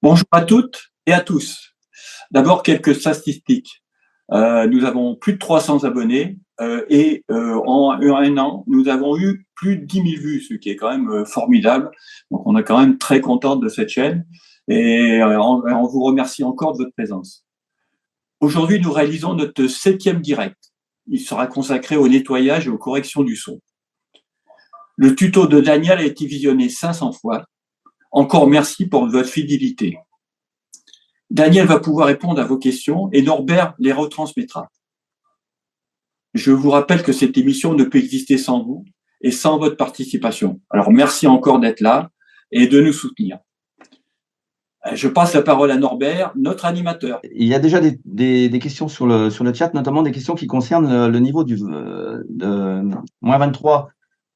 Bonjour à toutes et à tous. D'abord, quelques statistiques. Nous avons plus de 300 abonnés en un an, nous avons eu plus de 10 000 vues, ce qui est quand même formidable. Donc, on est quand même très content de cette chaîne et on vous remercie encore de votre présence. Aujourd'hui, nous réalisons notre 7e direct. Il sera consacré au nettoyage et aux corrections du son. Le tuto de Daniel a été visionné 500 fois. Encore merci pour votre fidélité. Daniel va pouvoir répondre à vos questions et Norbert les retransmettra. Je vous rappelle que cette émission ne peut exister sans vous et sans votre participation. Alors merci encore d'être là et de nous soutenir. Je passe la parole à Norbert, notre animateur. Il y a déjà des questions sur le chat, notamment des questions qui concernent le niveau de -23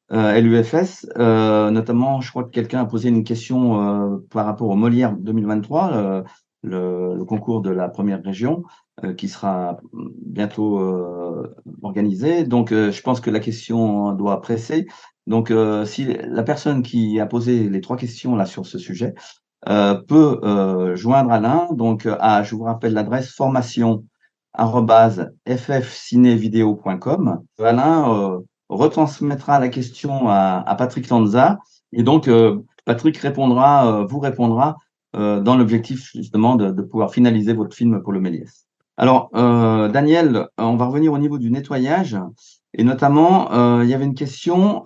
LUFS. Notamment, je crois que quelqu'un a posé une question par rapport au Molière 2023, le concours de la première région, qui sera bientôt organisé. Donc, je pense que la question doit presser. Donc, si la personne qui a posé les 3 questions là sur ce sujet peut joindre Alain. Donc, je vous rappelle l'adresse formation@ffcinévideo.com. Alain retransmettra la question à Patrick Lanza et donc Patrick vous répondra dans l'objectif justement de pouvoir finaliser votre film pour le Méliès. Alors, Daniel, on va revenir au niveau du nettoyage. Et notamment, il y avait une question,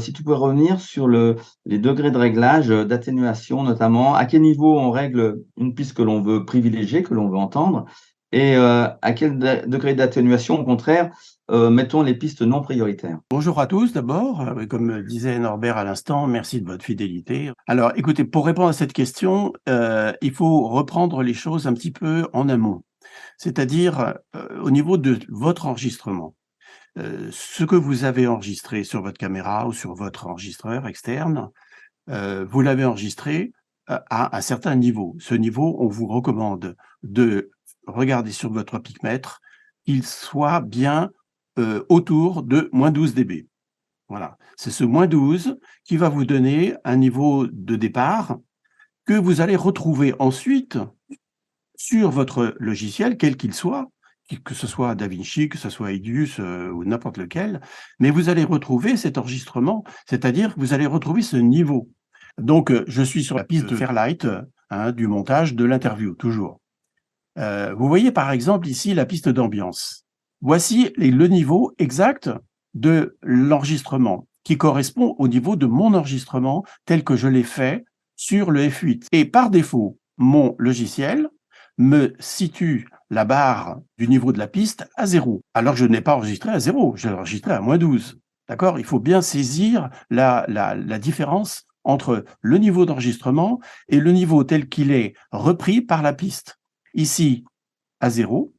si tu pouvais revenir sur les degrés de réglage, d'atténuation notamment. À quel niveau on règle une piste que l'on veut privilégier, que l'on veut entendre, et à quel degré d'atténuation, au contraire, mettons les pistes non prioritaires. Bonjour à tous d'abord, comme disait Norbert à l'instant, merci de votre fidélité. Alors écoutez, pour répondre à cette question, il faut reprendre les choses un petit peu en amont, c'est-à-dire au niveau de votre enregistrement. Ce que vous avez enregistré sur votre caméra ou sur votre enregistreur externe, vous l'avez enregistré à un certain niveau. Ce niveau, on vous recommande de regarder sur votre picmètre qu'il soit bien autour de -12 dB. Voilà, c'est ce -12 qui va vous donner un niveau de départ que vous allez retrouver ensuite sur votre logiciel, quel qu'il soit, que ce soit DaVinci, que ce soit Edius ou n'importe lequel, mais vous allez retrouver cet enregistrement, c'est-à-dire que vous allez retrouver ce niveau. Donc, je suis sur la piste Fairlight du montage de l'interview, toujours. Vous voyez par exemple ici la piste d'ambiance. Voici le niveau exact de l'enregistrement qui correspond au niveau de mon enregistrement tel que je l'ai fait sur le F8. Et par défaut, mon logiciel me situe la barre du niveau de la piste à 0. Alors que je n'ai pas enregistré à 0, je l'ai enregistré à -12. D'accord? Il faut bien saisir la différence entre le niveau d'enregistrement et le niveau tel qu'il est repris par la piste. Ici, à 0,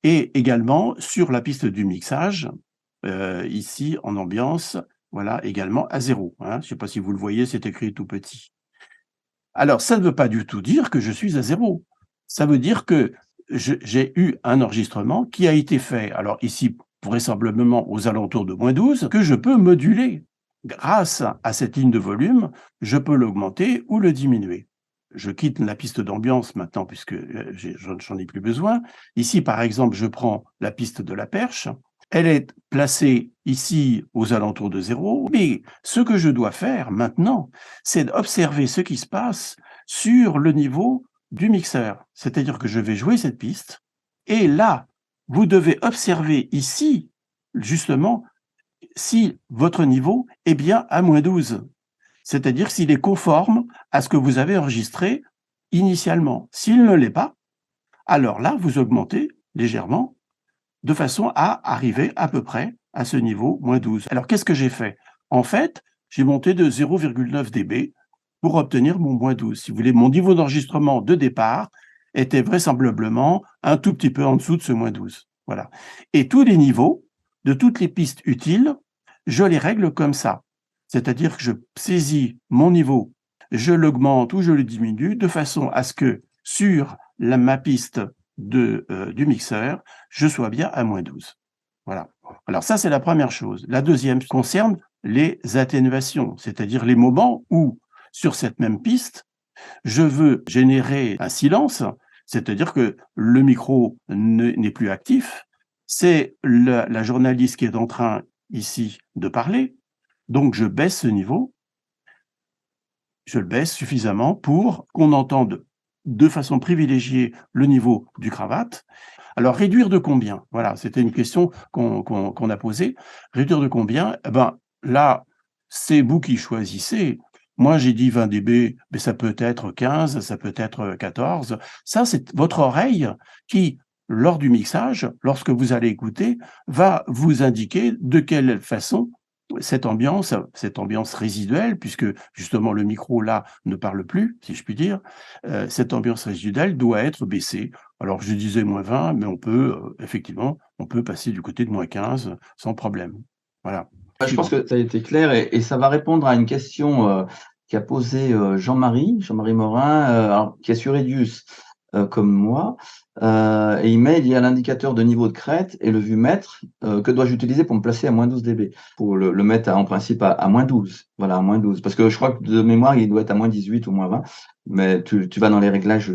et également sur la piste du mixage, ici en ambiance, voilà, également à 0. Hein. Je ne sais pas si vous le voyez, c'est écrit tout petit. Alors, ça ne veut pas du tout dire que je suis à 0. Ça veut dire que j'ai eu un enregistrement qui a été fait, alors ici, vraisemblablement aux alentours de -12, que je peux moduler. Grâce à cette ligne de volume, je peux l'augmenter ou le diminuer. Je quitte la piste d'ambiance maintenant puisque j'en ai plus besoin. Ici, par exemple, je prends la piste de la perche. Elle est placée ici aux alentours de 0, mais ce que je dois faire maintenant, c'est d'observer ce qui se passe sur le niveau du mixeur. C'est-à-dire que je vais jouer cette piste, et là, vous devez observer ici, justement, si votre niveau est bien à -12. C'est-à-dire s'il est conforme à ce que vous avez enregistré initialement. S'il ne l'est pas, alors là, vous augmentez légèrement de façon à arriver à peu près à ce niveau -12. Alors, qu'est-ce que j'ai fait? En fait, j'ai monté de 0,9 dB pour obtenir mon -12. Si vous voulez, mon niveau d'enregistrement de départ était vraisemblablement un tout petit peu en dessous de ce -12. Voilà. Et tous les niveaux de toutes les pistes utiles, je les règle comme ça. C'est-à-dire que je saisis mon niveau, je l'augmente ou je le diminue de façon à ce que sur ma piste du mixeur, je sois bien à -12. Voilà. Alors ça, c'est la première chose. La deuxième concerne les atténuations, c'est-à-dire les moments où, sur cette même piste, Je veux générer un silence, c'est-à-dire que le micro n'est plus actif. C'est la journaliste qui est en train ici de parler. Donc je baisse ce niveau, je le baisse suffisamment pour qu'on entende de façon privilégiée le niveau du cravate. Alors réduire de combien? Voilà, c'était une question qu'on a posée. Réduire de combien? Eh ben, là, c'est vous qui choisissez. Moi, j'ai dit 20 dB, mais ça peut être 15, ça peut être 14. Ça, c'est votre oreille qui, lors du mixage, lorsque vous allez écouter, va vous indiquer de quelle façon cette ambiance résiduelle, puisque justement le micro là ne parle plus, si je puis dire, cette ambiance résiduelle doit être baissée. Alors je disais -20, mais on peut, effectivement, on peut passer du côté de -15 sans problème. Voilà. Je pense Suivant. que ça a été clair et ça va répondre à une question qu'a posée Jean-Marie Morin, alors, qui est sur Edius comme moi. Et il y a l'indicateur de niveau de crête et le vumètre. Que dois-je utiliser pour me placer à -12 dB? Pour le mettre en principe à -12. Voilà, à -12. Parce que je crois que de mémoire, il doit être à -18 ou -20. Mais tu vas dans les réglages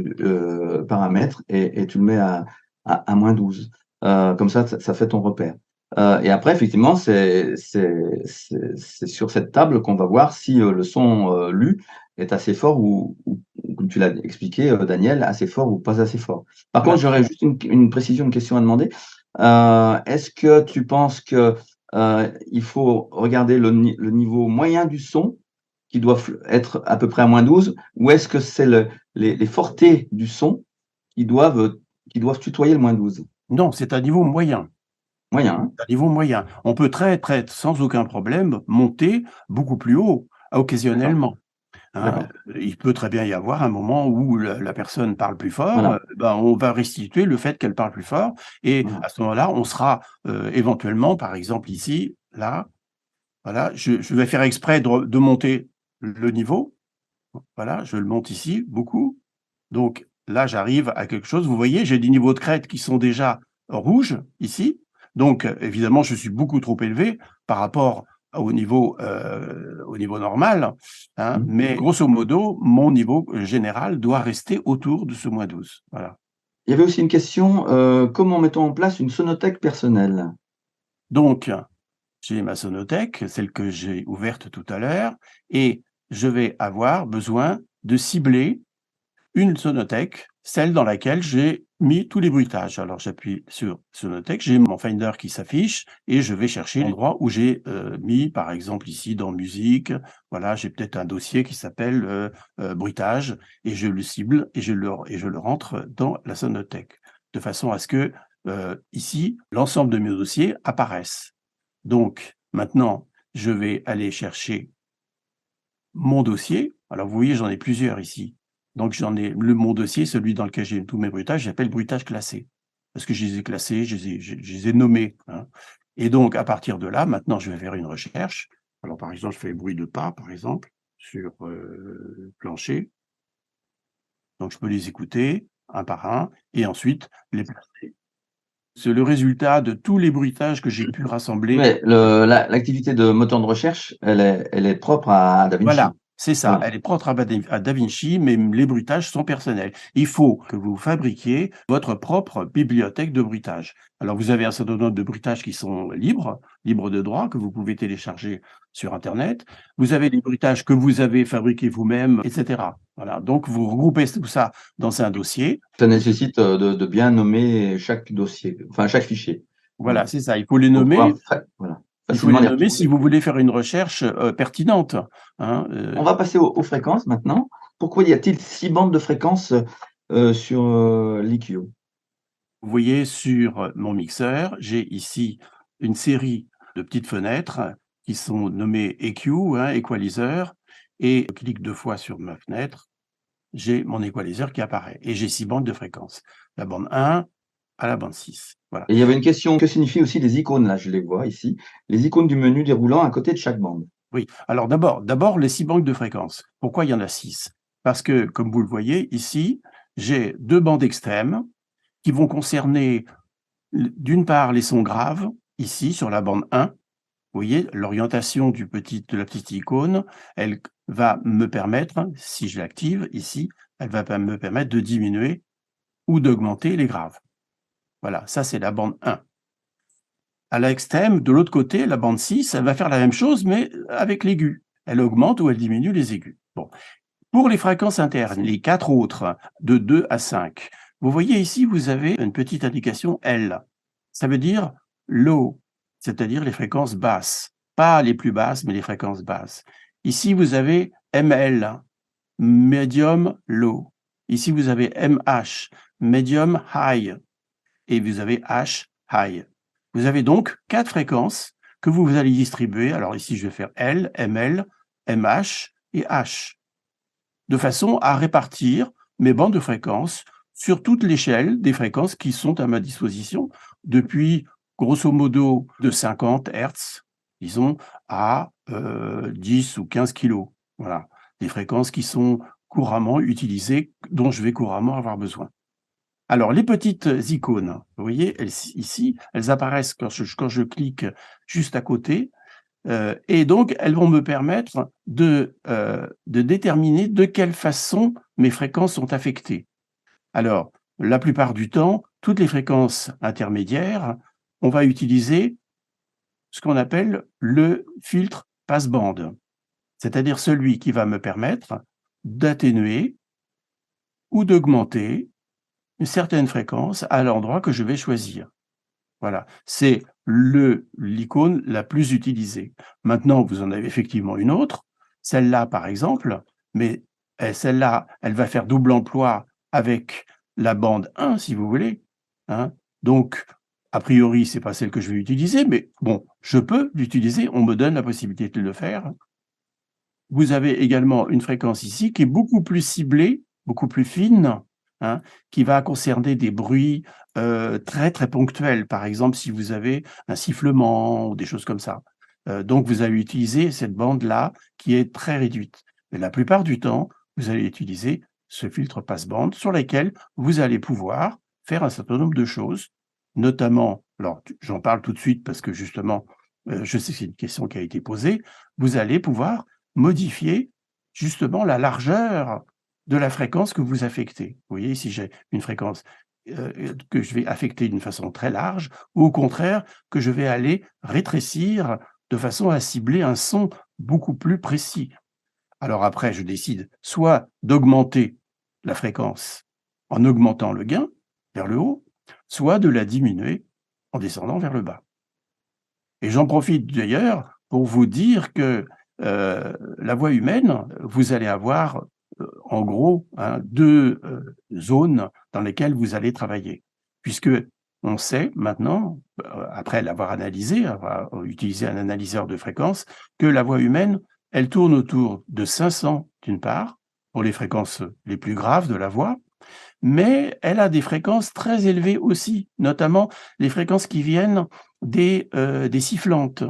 paramètres et tu le mets à -12. Comme ça fait ton repère. Et après, effectivement, c'est sur cette table qu'on va voir si le son lu est assez fort ou, comme tu l'as expliqué, Daniel, assez fort ou pas assez fort. Par Voilà. contre, j'aurais juste une précision, une question à demander. Est-ce que tu penses que il faut regarder le niveau moyen du son qui doit être à peu près à -12, ou est-ce que c'est les fortés du son qui doivent tutoyer le -12? Non, c'est un niveau moyen. Moyen, hein? Un niveau moyen. On peut très, sans aucun problème, monter beaucoup plus haut, D'accord, occasionnellement. Hein, d'accord. il peut très bien y avoir un moment où la personne parle plus fort, Voilà, ben, on va restituer le fait qu'elle parle plus fort et voilà. à ce moment-là, on sera, éventuellement, par exemple ici, là, voilà, je vais faire exprès de monter le niveau. Voilà, je le monte ici, beaucoup. Donc là, j'arrive à quelque chose. Vous voyez, j'ai des niveaux de crête qui sont déjà rouges ici. Donc évidemment, je suis beaucoup trop élevé par rapport au niveau normal, hein, Mmh. mais grosso modo, mon niveau général doit rester autour de ce -12. Voilà. Il y avait aussi une question, comment mettons en place une sonothèque personnelle? Donc j'ai ma sonothèque, celle que j'ai ouverte tout à l'heure et je vais avoir besoin de cibler une sonothèque, celle dans laquelle j'ai mis tous les bruitages. Alors j'appuie sur sonothèque, j'ai mon Finder qui s'affiche et je vais chercher l'endroit où j'ai, mis par exemple ici dans musique, voilà, j'ai peut-être un dossier qui s'appelle, bruitage et je le cible et je le rentre dans la sonothèque. De façon à ce que, ici, l'ensemble de mes dossiers apparaissent. Donc maintenant, je vais aller chercher mon dossier. Alors vous voyez, j'en ai plusieurs ici. Donc j'en ai mon dossier, celui dans lequel j'ai tous mes bruitages, j'appelle bruitage classé. Parce que je les ai classés, je les ai nommés, hein. Et donc à partir de là, maintenant je vais faire une recherche. Alors par exemple, je fais bruit de pas, par exemple, sur, plancher. Donc je peux les écouter un par un et ensuite les placer. C'est le résultat de tous les bruitages que j'ai pu rassembler. Mais l'activité de moteur de recherche, elle est propre à Voilà, DaVinci. c'est ça. Voilà. Elle est propre à DaVinci, mais les bruitages sont personnels. Il faut que vous fabriquiez votre propre bibliothèque de bruitage. Alors, vous avez un certain nombre de bruitages qui sont libres de droit, que vous pouvez télécharger sur internet. Vous avez des bruitages que vous avez fabriqués vous-même, et cetera. Voilà, donc vous regroupez tout ça dans un dossier. Ça nécessite, de bien nommer chaque dossier, enfin chaque fichier. Voilà, Voilà. c'est ça. Il faut les Pour pouvoir nommer. voilà, Il faut facilement les les nommer si retrouver. vous voulez faire une recherche, pertinente, hein, On va passer aux fréquences maintenant. Pourquoi y a-t-il 6 bandes de fréquences, sur, l'EQ? Vous voyez sur mon mixeur, j'ai ici une série de petites fenêtres qui sont nommées EQ, hein, Equalizer, et je clique 2 fois sur ma fenêtre, j'ai mon equalizer qui apparaît et j'ai 6 bandes de fréquences. La bande 1 à la bande 6. Voilà. Et il y avait une question, que signifient aussi les icônes là? Je les vois ici. Les icônes du menu déroulant à côté de chaque bande. Oui, alors d'abord les 6 bandes de fréquences. Pourquoi il y en a 6? Parce que, comme vous le voyez ici, j'ai 2 bandes extrêmes qui vont concerner d'une part les sons graves, ici sur la bande 1, Vous voyez, l'orientation de la petite icône, elle va me permettre, si je l'active ici, elle va me permettre de diminuer ou d'augmenter les graves. Voilà, ça c'est la bande 1. À l'extrême, de l'autre côté, la bande 6, elle va faire la même chose, mais avec l'aigu. Elle augmente ou elle diminue les aigus. Bon. Pour les fréquences internes, les 4 autres, de 2 à 5, vous voyez ici, vous avez une petite indication L. Ça veut dire low, c'est-à-dire les fréquences basses. Pas les plus basses, mais les fréquences basses. Ici, vous avez ML, medium low. Ici, vous avez MH, medium high. Et vous avez H, high. Vous avez donc 4 fréquences que vous allez distribuer. Alors ici, je vais faire L, ML, MH et H, de façon à répartir mes bandes de fréquences sur toute l'échelle des fréquences qui sont à ma disposition, depuis grosso modo de 50 Hz, disons, à 10 ou 15 kilos. Voilà, des fréquences qui sont couramment utilisées, dont je vais couramment avoir besoin. Alors, les petites icônes, vous voyez, ici, elles apparaissent quand je clique juste à côté, et donc elles vont me permettre de déterminer de quelle façon mes fréquences sont affectées. Alors, la plupart du temps, toutes les fréquences intermédiaires, on va utiliser ce qu'on appelle le filtre passe-bande, c'est-à-dire celui qui va me permettre d'atténuer ou d'augmenter une certaine fréquence à l'endroit que je vais choisir. Voilà, c'est l'icône la plus utilisée. Maintenant, vous en avez effectivement une autre, celle-là par exemple, mais celle-là, elle va faire double emploi avec la bande 1, si vous voulez, hein. Donc, a priori, c'est pas celle que je vais utiliser, mais bon, je peux l'utiliser, on me donne la possibilité de le faire. Vous avez également une fréquence ici qui est beaucoup plus ciblée, beaucoup plus fine, hein, qui va concerner des bruits très, très ponctuels. Par exemple, si vous avez un sifflement ou des choses comme ça. Donc, vous allez utiliser cette bande-là qui est très réduite. Mais la plupart du temps, vous allez utiliser ce filtre passe-bande sur lequel vous allez pouvoir faire un certain nombre de choses, notamment, alors j'en parle tout de suite parce que justement, je sais que c'est une question qui a été posée, vous allez pouvoir modifier justement la largeur de la fréquence que vous affectez. Vous voyez, si j'ai une fréquence que je vais affecter d'une façon très large, ou au contraire, que je vais aller rétrécir de façon à cibler un son beaucoup plus précis. Alors après, je décide soit d'augmenter la fréquence en augmentant le gain vers le haut, soit de la diminuer en descendant vers le bas. Et j'en profite d'ailleurs pour vous dire que la voix humaine, vous allez avoir en gros, hein, 2 zones dans lesquelles vous allez travailler. Puisque on sait maintenant, après l'avoir analysé, avoir utilisé un analyseur de fréquences, que la voix humaine, elle tourne autour de 500 d'une part, pour les fréquences les plus graves de la voix, mais elle a des fréquences très élevées aussi, notamment les fréquences qui viennent des sifflantes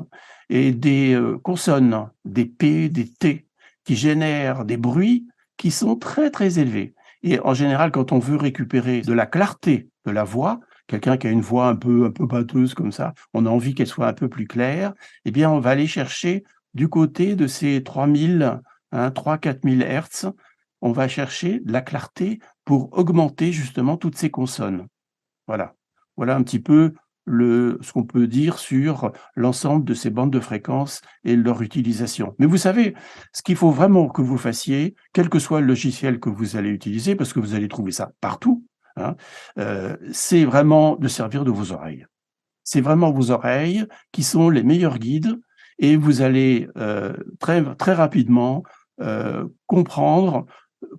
et des consonnes, des P, des T, qui génèrent des bruits qui sont très, très élevés. Et en général, quand on veut récupérer de la clarté de la voix, quelqu'un qui a une voix un peu pâteuse comme ça, on a envie qu'elle soit un peu plus claire, eh bien, on va aller chercher du côté de ces 3000, 3-4 000 Hertz, on va chercher de la clarté pour augmenter justement toutes ces consonnes. Voilà. Voilà un petit peu ce qu'on peut dire sur l'ensemble de ces bandes de fréquences et leur utilisation. Mais vous savez, ce qu'il faut vraiment que vous fassiez, quel que soit le logiciel que vous allez utiliser, parce que vous allez trouver ça partout, hein, c'est vraiment de servir de vos oreilles. C'est vraiment vos oreilles qui sont les meilleurs guides et vous allez très, très rapidement comprendre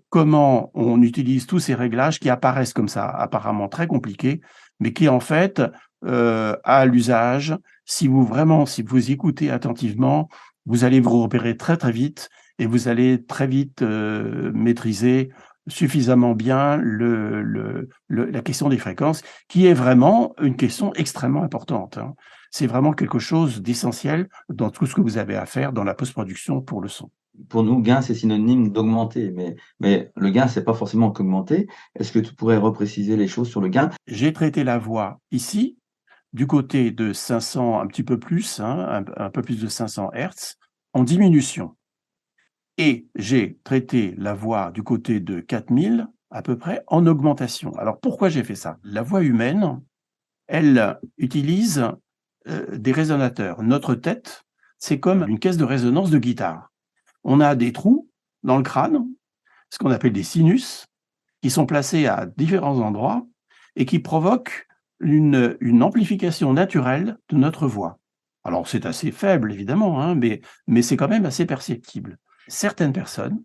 comment on utilise tous ces réglages qui apparaissent comme ça, apparemment très compliqués, mais qui en fait, à l'usage, si vous écoutez attentivement, vous allez vous repérer très très vite et vous allez très vite maîtriser suffisamment bien la question des fréquences, qui est vraiment une question extrêmement importante, hein. C'est vraiment quelque chose d'essentiel dans tout ce que vous avez à faire dans la post-production pour le son. Pour nous, gain, c'est synonyme d'augmenter, mais le gain, c'est pas forcément qu'augmenter. Est-ce que tu pourrais repréciser les choses sur le gain? J'ai traité la voix ici, du côté de 500, un petit peu plus, hein, un peu plus de 500 Hertz, en diminution. Et j'ai traité la voix du côté de 4000, à peu près, en augmentation. Alors pourquoi j'ai fait ça? La voix humaine, elle utilise des résonateurs. Notre tête, c'est comme une caisse de résonance de guitare. On a des trous dans le crâne, ce qu'on appelle des sinus, qui sont placés à différents endroits et qui provoquent une amplification naturelle de notre voix. Alors c'est assez faible, évidemment, hein, mais c'est quand même assez perceptible. Certaines personnes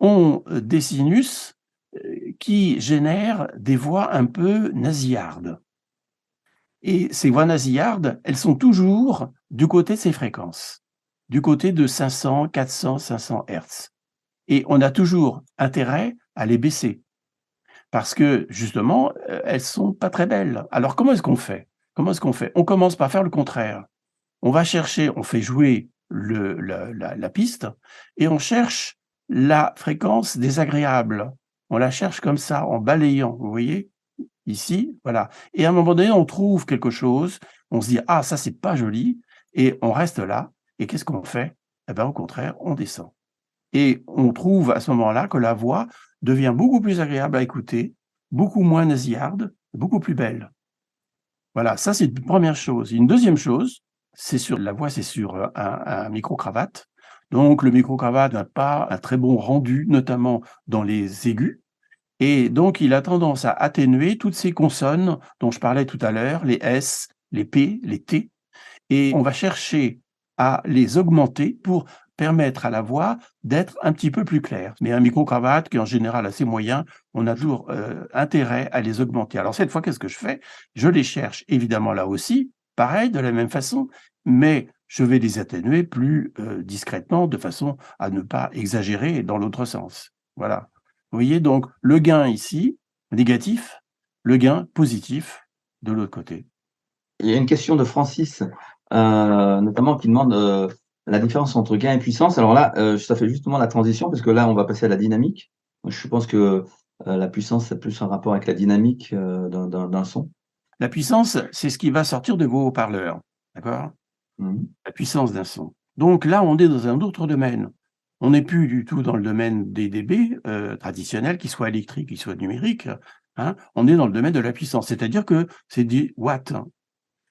ont des sinus qui génèrent des voix un peu nasillardes. Et ces voix nasillardes, elles sont toujours du côté de ces fréquences, du côté de 500, 400, 500 Hertz. Et on a toujours intérêt à les baisser parce que justement, elles sont pas très belles. Alors comment est-ce qu'on fait? Comment est-ce qu'on fait? On commence par faire le contraire. On va chercher, on fait jouer la piste et on cherche la fréquence désagréable. On la cherche comme ça, en balayant, vous voyez? Ici, voilà. Et à un moment donné, on trouve quelque chose, on se dit: «Ah ça, c'est pas joli» et on reste là et qu'est-ce qu'on fait? Eh ben, au contraire, on descend. Et on trouve à ce moment-là que la voix devient beaucoup plus agréable à écouter, beaucoup moins nasillarde, beaucoup plus belle. Voilà, ça c'est une première chose. Une deuxième chose, c'est sur la voix, c'est sur, un micro-cravate. Donc le micro-cravate n'a pas un très bon rendu, notamment dans les aigus et donc il a tendance à atténuer toutes ces consonnes dont je parlais tout à l'heure, les S, les P, les T et on va chercher à les augmenter pour permettre à la voix d'être un petit peu plus claire. Mais un micro-cravate qui est en général assez moyen, on a toujours, intérêt à les augmenter. Alors cette fois, qu'est-ce que je fais? Je les cherche évidemment là aussi, pareil, de la même façon, mais je vais les atténuer plus, discrètement de façon à ne pas exagérer dans l'autre sens. Voilà. Vous voyez donc le gain ici, négatif, le gain positif de l'autre côté. Il y a une question de Francis, notamment qui demande, la différence entre gain et puissance. Alors là, ça fait justement la transition parce que là, on va passer à la dynamique. Je pense que, la puissance, c'est plus un rapport avec la dynamique, d'un son. La puissance, c'est ce qui va sortir de vos haut-parleurs, d'accord? Mmh. La puissance d'un son. Donc là, on est dans un autre domaine. On n'est plus du tout dans le domaine des dB, traditionnels, qu'ils soient électriques, qu'ils soient numériques, hein. On est dans le domaine de la puissance, c'est-à-dire que c'est des watts, hein.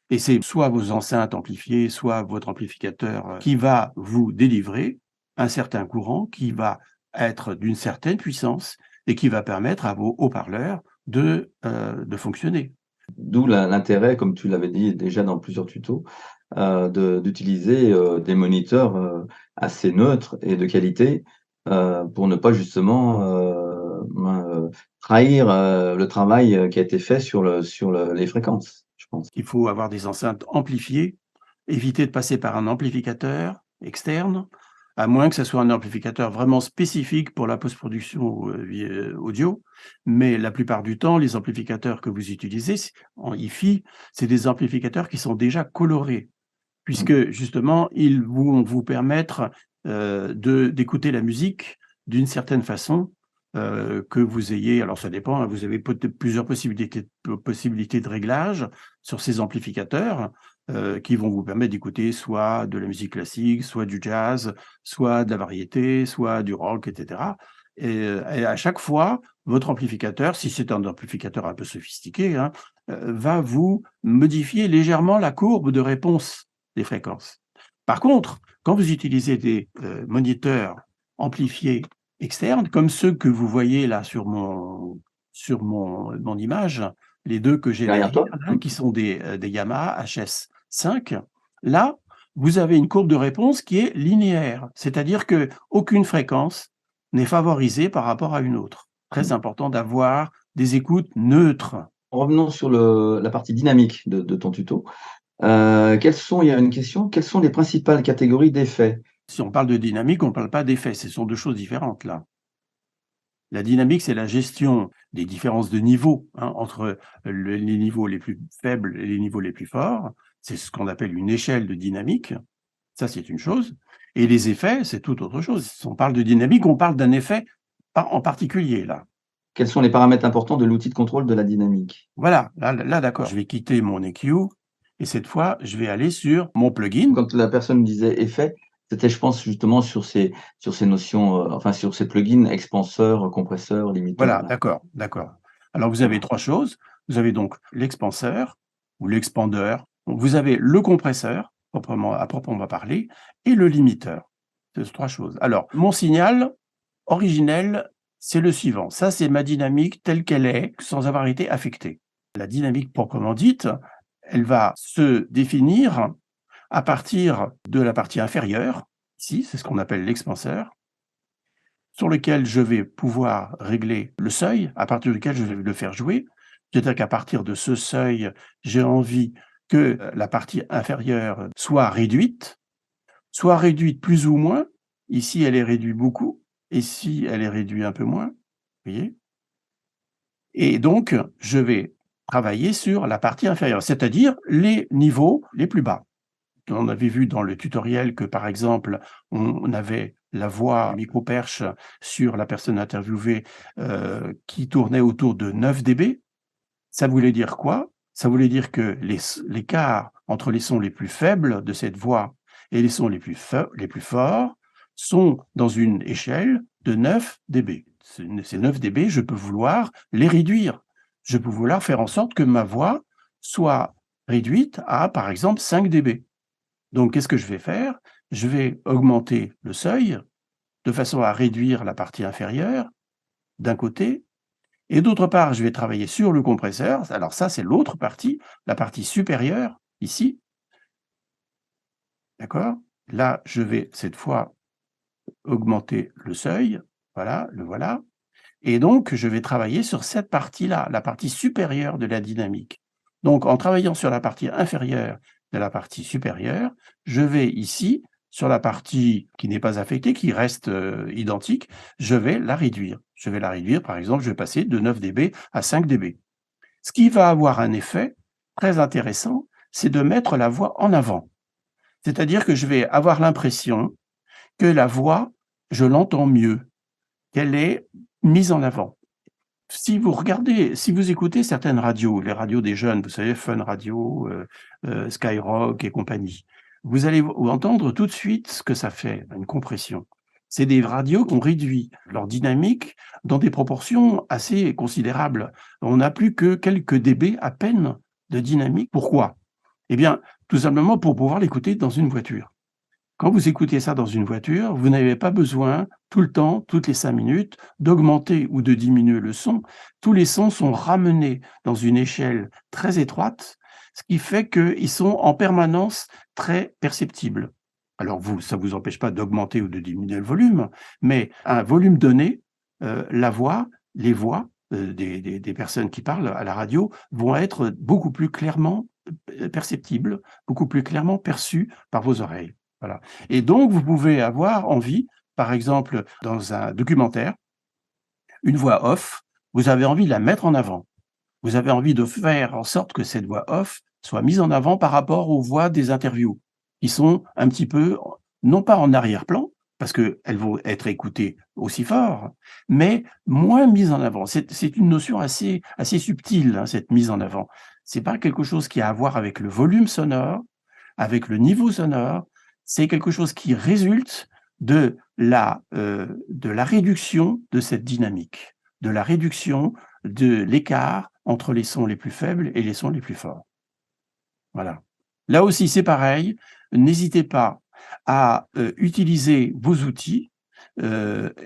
Et c'est soit vos enceintes amplifiées, soit votre amplificateur, qui va vous délivrer un certain courant qui va être d'une certaine puissance et qui va permettre à vos haut-parleurs de fonctionner. D'où l'intérêt, comme tu l'avais dit déjà dans plusieurs tutos, d'utiliser, des moniteurs, assez neutres et de qualité, pour ne pas justement, trahir, le travail, qui a été fait sur les fréquences, je pense. Il faut avoir des enceintes amplifiées, éviter de passer par un amplificateur externe, à moins que ce soit un amplificateur vraiment spécifique pour la post-production, audio. Mais la plupart du temps, les amplificateurs que vous utilisez, en hi-fi, c'est des amplificateurs qui sont déjà colorés, puisque justement, ils vont vous permettre, d'écouter la musique d'une certaine façon, que vous ayez alors ça dépend, hein, vous avez peut-être plusieurs possibilités de réglage sur ces amplificateurs, qui vont vous permettre d'écouter soit de la musique classique, soit du jazz, soit de la variété, soit du rock et cetera et à chaque fois, votre amplificateur, si c'est un amplificateur un peu sophistiqué, hein, va vous modifier légèrement la courbe de réponse des fréquences. Par contre, quand vous utilisez des, moniteurs amplifiés externes, comme ceux que vous voyez là sur mon image, les 2 que j'ai Derrière derrière toi? là, qui sont des Yamaha HS5. Là, vous avez une courbe de réponse qui est linéaire, c'est-à-dire qu'aucune fréquence n'est favorisée par rapport à une autre. Très important d'avoir des écoutes neutres. Revenons sur la partie dynamique de ton tuto. Il y a une question, quelles sont les principales catégories d'effets? Si on parle de dynamique, on ne parle pas d'effet, ce sont 2 choses différentes là. La dynamique, c'est la gestion des différences de niveau, hein, entre les niveaux les plus faibles et les niveaux les plus forts. C'est ce qu'on appelle une échelle de dynamique. Ça, c'est une chose. Et les effets, c'est tout autre chose. Si on parle de dynamique, on parle d'un effet en particulier, là. Quels sont les paramètres importants de l'outil de contrôle de la dynamique? Voilà, là d'accord. Je vais quitter mon EQ Et cette fois, je vais aller sur mon plugin. Quand la personne disait effet, c'était, je pense, justement sur ces notions, enfin, sur ces plugins expanseur, compresseur, limiteur. Voilà, d'accord. Alors, vous avez Voilà. 3 choses. Vous avez donc l'expanseur ou l'expandeur. Vous avez le compresseur, à proprement parler, et le limiteur. C'est 3 choses. Alors, mon signal originel, c'est le suivant. Ça, c'est ma dynamique telle qu'elle est, sans avoir été affectée. La dynamique proprement dite, elle va se définir à partir de la partie inférieure. Ici, c'est ce qu'on appelle l'expanseur, sur lequel je vais pouvoir régler le seuil à partir duquel je vais le faire jouer. C'est-à-dire qu'à partir de ce seuil, j'ai envie que la partie inférieure soit réduite plus ou moins. Ici, elle est réduite beaucoup, ici, elle est réduite un peu moins, vous voyez? Et donc, je vais travailler sur la partie inférieure, c'est-à-dire les niveaux les plus bas. On avait vu dans le tutoriel que, par exemple, on avait la voix micro-perche sur la personne interviewée qui tournait autour de 9 dB. Ça voulait dire quoi? Ça voulait dire que l'écart entre les sons les plus faibles de cette voix et les sons les plus forts sont dans une échelle de 9 dB. Ces 9 dB, je peux vouloir les réduire. Je peux vouloir faire en sorte que ma voix soit réduite à, par exemple, 5 dB. Donc, qu'est-ce que je vais faire? Je vais augmenter le seuil de façon à réduire la partie inférieure d'un côté, et d'autre part, je vais travailler sur le compresseur. Alors ça, c'est l'autre partie, la partie supérieure, ici. D'accord? Là, je vais cette fois augmenter le seuil. Voilà, le voilà. Et donc, je vais travailler sur cette partie-là, la partie supérieure de la dynamique. Donc, en travaillant sur la partie inférieure de la partie supérieure, je vais ici, sur la partie qui n'est pas affectée, qui reste identique, je vais la réduire. Je vais la réduire, par exemple, je vais passer de 9 dB à 5 dB. Ce qui va avoir un effet très intéressant, c'est de mettre la voix en avant. C'est-à-dire que je vais avoir l'impression que la voix, je l'entends mieux, qu'elle est mise en avant. Si vous écoutez certaines radios, les radios des jeunes, vous savez, Fun Radio, Skyrock et compagnie, vous allez entendre tout de suite ce que ça fait, une compression. C'est des radios qui ont réduit leur dynamique dans des proportions assez considérables. On n'a plus que quelques dB à peine de dynamique. Pourquoi? Eh bien, tout simplement pour pouvoir l'écouter dans une voiture. Quand vous écoutez ça dans une voiture, vous n'avez pas besoin tout le temps, toutes les 5 minutes, d'augmenter ou de diminuer le son. Tous les sons sont ramenés dans une échelle très étroite, ce qui fait qu'ils sont en permanence très perceptibles. Alors ça ne vous empêche pas d'augmenter ou de diminuer le volume, mais à un volume donné, les voix des personnes qui parlent à la radio vont être beaucoup plus clairement perceptibles, beaucoup plus clairement perçues par vos oreilles. Voilà. Et donc, vous pouvez avoir envie, par exemple, dans un documentaire, une voix off, vous avez envie de la mettre en avant. Vous avez envie de faire en sorte que cette voix off soit mise en avant par rapport aux voix des interviews, qui sont un petit peu, non pas en arrière-plan, parce qu'elles vont être écoutées aussi fort, mais moins mises en avant. C'est une notion assez subtile, hein, cette mise en avant. C'est pas quelque chose qui a à voir avec le volume sonore, avec le niveau sonore, c'est quelque chose qui résulte de la réduction de cette dynamique, de la réduction de l'écart entre les sons les plus faibles et les sons les plus forts. Voilà. Là aussi, c'est pareil. N'hésitez pas à utiliser vos outils,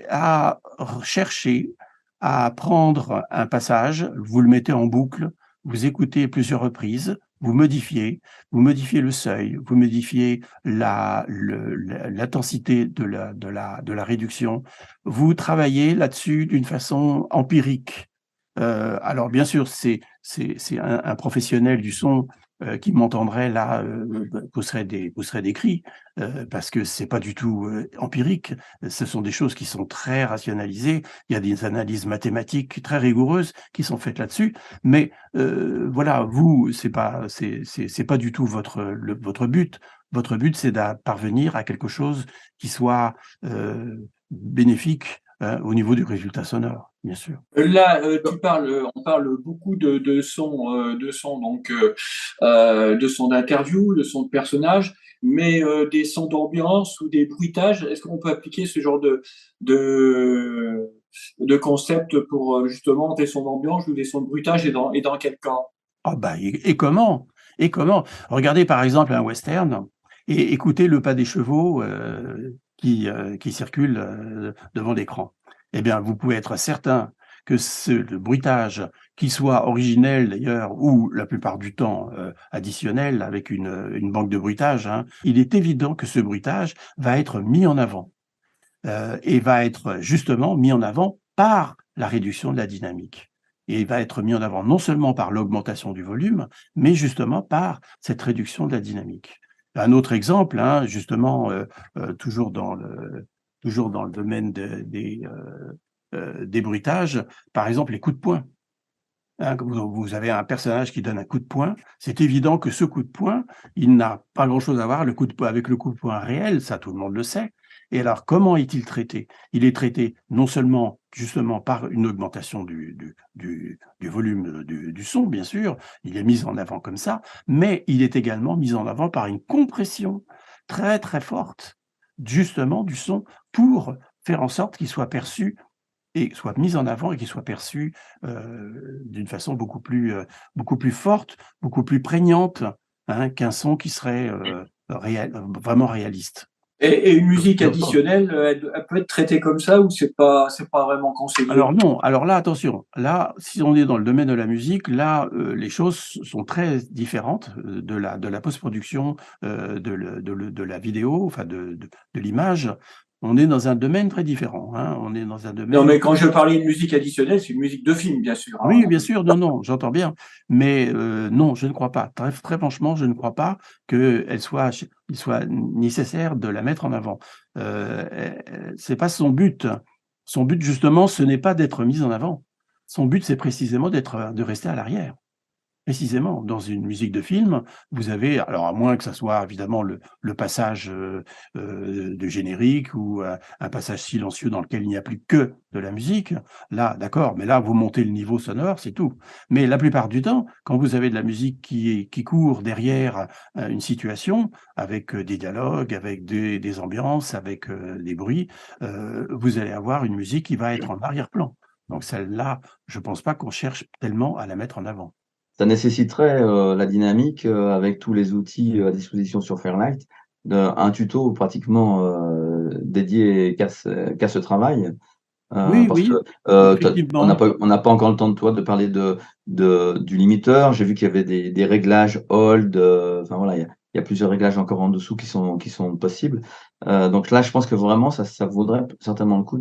à chercher, à prendre un passage, vous le mettez en boucle, vous écoutez plusieurs reprises, vous modifiez le seuil, vous modifiez l'intensité de la réduction, vous travaillez là-dessus d'une façon empirique. Alors bien sûr, c'est un professionnel du son qui m'entendrait là pousserait des cris parce que c'est pas du tout empirique. Ce sont des choses qui sont très rationalisées. Il y a des analyses mathématiques très rigoureuses qui sont faites là-dessus. Mais voilà, vous, c'est pas du tout votre but. Votre but, c'est de parvenir à quelque chose qui soit bénéfique au niveau du résultat sonore, bien sûr. Là, on parle beaucoup de sons donc de sons d'interview, de sons de personnages, mais des sons d'ambiance ou des bruitages. Est-ce qu'on peut appliquer ce genre de, de concept pour justement des sons d'ambiance ou des sons de bruitage et dans quel cas? Ah bah, et comment? Et comment? Regardez par exemple un western et écoutez le pas des chevaux, qui circulent, devant l'écran. Eh bien, vous pouvez être certain que le bruitage, qu'il soit originel d'ailleurs ou la plupart du temps, additionnel avec une banque de bruitage, hein, il est évident que ce bruitage va être mis en avant, et va être justement mis en avant par la réduction de la dynamique. Et il va être mis en avant non seulement par l'augmentation du volume, mais justement par cette réduction de la dynamique. Un autre exemple, hein, justement, toujours dans le domaine des bruitages, par exemple les coups de poing. Hein, quand vous avez un personnage qui donne un coup de poing, c'est évident que ce coup de poing, il n'a pas grand-chose à voir le coup de poing avec le coup de poing réel, ça tout le monde le sait. Et alors comment est-il traité? Il est traité non seulement justement par une augmentation du volume du son, bien sûr, il est mis en avant comme ça, mais il est également mis en avant par une compression très, très forte, justement du son pour faire en sorte qu'il soit perçu et soit mise en avant et qui soit perçue, d'une façon beaucoup plus forte, beaucoup plus prégnante, hein, qu'un son qui serait, vraiment réaliste. Et une musique J'entends. additionnelle, elle peut être traitée comme ça ou c'est pas vraiment conseillé? Alors non, alors là attention, là, si on est dans le domaine de la musique, là, les choses sont très différentes, de la post-production, de la vidéo, enfin de l'image. On est dans un domaine très différent, hein. On est dans un Non, domaine. mais quand je parlais de musique additionnelle, c'est une musique de film, bien sûr, hein. Oui, bien sûr, non, non, j'entends bien, mais non, je ne crois pas. Très très franchement, je ne crois pas qu'il soit nécessaire de la mettre en avant. C'est pas son but. Son but justement, ce n'est pas d'être mise en avant. Son but, c'est précisément de rester à l'arrière. Précisément, dans une musique de film, vous avez alors à moins que ça soit évidemment le passage, de générique ou un passage silencieux dans lequel il n'y a plus que de la musique. Là, d'accord, mais là, vous montez le niveau sonore, c'est tout. Mais la plupart du temps, quand vous avez de la musique qui court derrière, une situation avec, des dialogues, avec des ambiances, avec, des bruits, vous allez avoir une musique qui va être en arrière-plan. Donc celle-là, je pense pas qu'on cherche tellement à la mettre en avant. Ça nécessiterait, la dynamique, avec tous les outils, à disposition sur Fairlight, un tuto pratiquement, dédié qu'à ce travail. Oui, Parce que, oui, effectivement. on n'a pas encore le temps de parler du limiteur. J'ai vu qu'il y avait des réglages hold, enfin voilà, il y a plusieurs réglages encore en dessous qui sont possibles. Donc là, je pense que vraiment ça vaudrait certainement le coup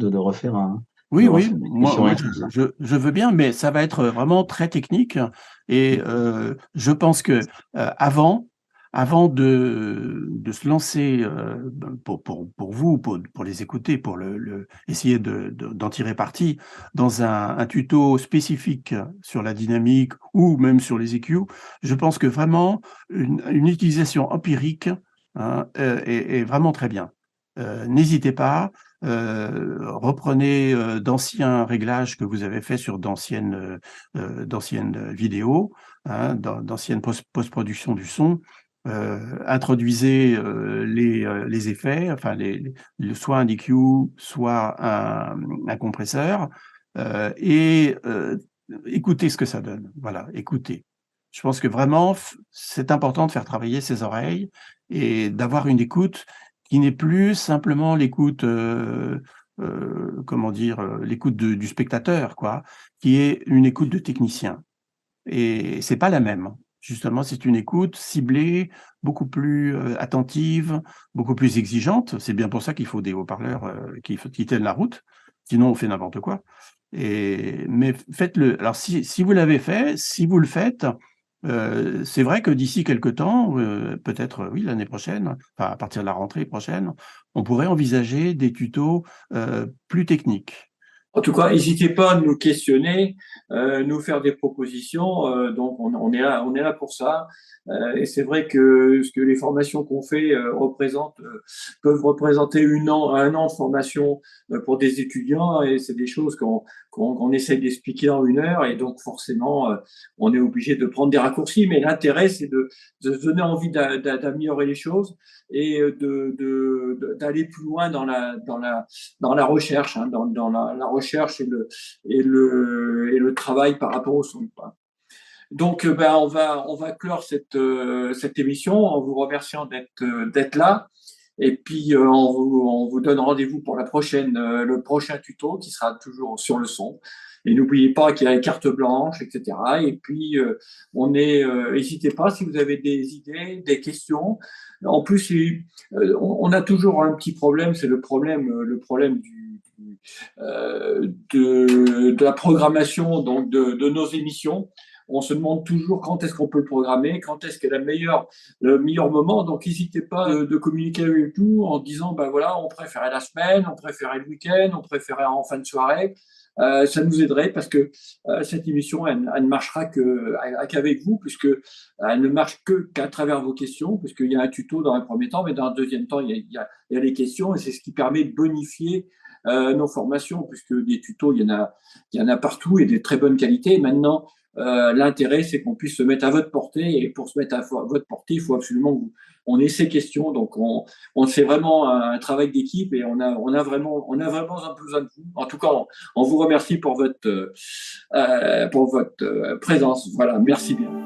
Oui, de oui, refaire une moi émission moi avec tout ça. je veux bien, mais ça va être vraiment très technique et je pense que, avant de se lancer, ben, pour vous, pour les écouter, pour le essayer d'en tirer parti dans un tuto spécifique sur la dynamique ou même sur les EQ, je pense que vraiment une utilisation empirique, hein, est vraiment très bien. N'hésitez pas. Reprenez, d'anciens réglages que vous avez faits sur d'anciennes vidéos, hein, d'anciennes post-production du son. Introduisez, les effets, enfin soit un EQ, soit un compresseur, et écoutez ce que ça donne. Voilà, écoutez. Je pense que vraiment c'est important de faire travailler ses oreilles et d'avoir une écoute qui n'est plus simplement l'écoute, comment dire? L'écoute du spectateur quoi, qui est une écoute de technicien et c'est pas la même. Justement, c'est une écoute ciblée, beaucoup plus, attentive, beaucoup plus exigeante. C'est bien pour ça qu'il faut des haut-parleurs, qui tiennent la route, sinon on fait n'importe quoi mais faites-le. Alors si vous l'avez fait, si vous le faites, c'est vrai que d'ici quelque temps, peut-être, oui, l'année prochaine, enfin à partir de la rentrée prochaine, on pourrait envisager des tutos, plus techniques En tout cas, n'hésitez pas à nous questionner, nous faire des propositions. Donc, on est là pour ça. Et c'est vrai que ce que les formations qu'on fait peuvent représenter un an de formation pour des étudiants. Et c'est des choses qu'on essaye d'expliquer en 1 heure. Et donc, forcément, on est obligé de prendre des raccourcis. Mais l'intérêt, c'est de donner envie d'améliorer les choses et d'aller plus loin dans la recherche, hein, dans la recherche et le travail par rapport au son. Donc, on va clore cette émission en vous remerciant d'être là. Et puis, on vous donne rendez-vous pour le prochain tuto qui sera toujours sur le son. Et n'oubliez pas qu'il y a les cartes blanches, etc. Et puis, n'hésitez pas si vous avez des idées, des questions. En plus, on a toujours un petit problème, c'est le problème de la programmation donc de nos émissions. On se demande toujours quand est-ce qu'on peut le programmer, quand est-ce que le meilleur moment. Donc, n'hésitez pas de communiquer avec nous en disant, voilà, on préférait la semaine, on préférait le week-end, on préférait en fin de soirée. Ça nous aiderait parce que cette émission, elle ne marchera qu'avec vous, puisque elle ne marche qu'à travers vos questions, puisqu'il y a un tuto dans un premier temps, mais dans un deuxième temps, il y a les questions, et c'est ce qui permet de bonifier nos formations, puisque des tutos, il y en a partout et de très bonne qualité. Et maintenant, l'intérêt, c'est qu'on puisse se mettre à votre portée, et pour se mettre à votre portée, il faut absolument qu'on ait ces questions. Donc, on fait vraiment un travail d'équipe, et on a vraiment un peu besoin de vous. En tout cas, on vous remercie pour votre présence. Voilà, merci bien.